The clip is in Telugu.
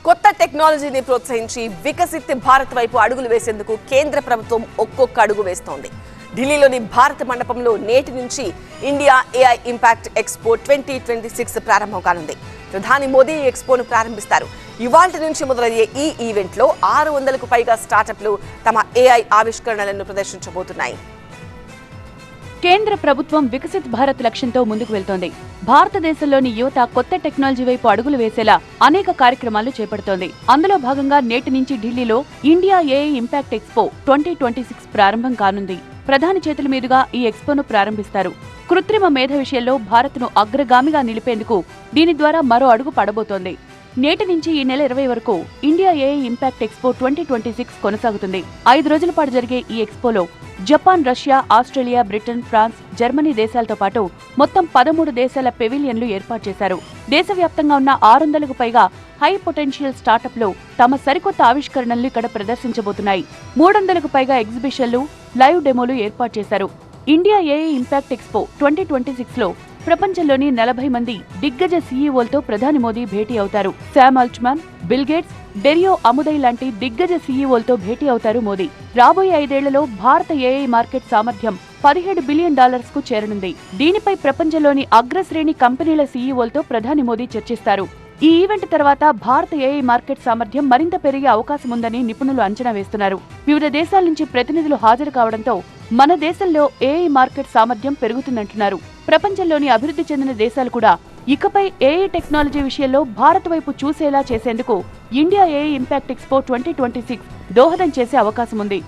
కొత్త టెక్నాలజీని ప్రోత్సహించి వికసిత్ భారత్ వైపు అడుగులు వేసేందుకు కేంద్ర ప్రభుత్వం ఒక్కొక్క అడుగు వేస్తోంది. ఢిల్లీలోని భారత మండపంలో నేటి నుంచి ఇండియా ఏఐ ఇంపాక్ట్ ఎక్స్పో 2026 ప్రారంభం కానుంది. ప్రధాని మోదీ ఈ ఎక్స్పోను ప్రారంభిస్తారు. ఇవాల్టి నుంచి మొదలయ్యే ఈ ఈవెంట్లో 600కు పైగా స్టార్టప్లు తమ ఏఐ ఆవిష్కరణలను ప్రదర్శించబోతున్నాయి. కేంద్ర ప్రభుత్వం వికసిత్ భారత్ లక్ష్యంతో ముందుకు వెళ్తోంది. భారతదేశంలోని యువత కొత్త టెక్నాలజీ వైపు అడుగులు వేసేలా అనేక కార్యక్రమాలు చేపడుతోంది. అందులో భాగంగా నేటి నుంచి ఢిల్లీలో ఇండియా ఏఐ ఇంపాక్ట్ ఎక్స్పో 2026 ప్రారంభం కానుంది. ప్రధాని చేతుల మీదుగా ఈ ఎక్స్పోను ప్రారంభిస్తారు. కృత్రిమ మేధ విషయంలో భారత్ను అగ్రగామిగా నిలిపేందుకు దీని ద్వారా మరో అడుగు పడబోతోంది. నేటి నుంచి ఈ నెల 20 వరకు ఇండియా ఏఐ ఇంపాక్ట్ ఎక్స్పో 2026 కొనసాగుతుంది. 5 రోజుల పాటు జరిగే ఈ ఎక్స్పోలో Japan, Russia, Australia, Britain, France, Germany దేశాలతో పాటు మొత్తం 13 దేశాల పెవిలియన్లు ఏర్పాటు చేశారు. దేశవ్యాప్తంగా ఉన్న 600కు పైగా హై పొటెన్షియల్ స్టార్టప్లు తమ సరికొత్త ఆవిష్కరణలు ఇక్కడ ప్రదర్శించబోతున్నాయి. 300కు పైగా ఎగ్జిబిషన్లు, లైవ్ డెమోలు ఏర్పాటు చేశారు. ఇండియా ఏఐ ఇంపాక్ట్ ఎక్స్పో 2026లో ప్రపంచంలోని 40 మంది దిగ్గజ సీఈఓలతో ప్రధాని మోదీ భేటీ అవుతారు. శామ్ ఆల్ట్మాన్, బిల్ గేట్స్, డెరియో అముదయ్ లాంటి దిగ్గజ సీఈఓలతో భేటీ అవుతారు మోదీ. రాబోయే 5 ఏళ్లలో భారత ఏఐ మార్కెట్ సామర్థ్యం $17 బిలియన్ కు చేరనుంది. దీనిపై ప్రపంచంలోని అగ్రశ్రేణి కంపెనీల సీఈఓలతో ప్రధాని మోదీ చర్చిస్తారు. ఈ ఈవెంట్ తర్వాత భారత ఏఐ మార్కెట్ సామర్థ్యం మరింత పెరిగే అవకాశం ఉందని నిపుణులు అంచనా వేస్తున్నారు. వివిధ దేశాల నుంచి ప్రతినిధులు హాజరు కావడంతో మన దేశంలో ఏఐ మార్కెట్ సామర్థ్యం పెరుగుతుందంటున్నారు. ప్రపంచంలోని అభివృద్ధి చెందిన దేశాలు కూడా ఇకపై ఏఐ టెక్నాలజీ విషయంలో భారత్ వైపు చూసేలా చేసేందుకు ఇండియా ఏఐ ఇంపాక్ట్ ఎక్స్పో 2026 దోహదం చేసే అవకాశం ఉంది.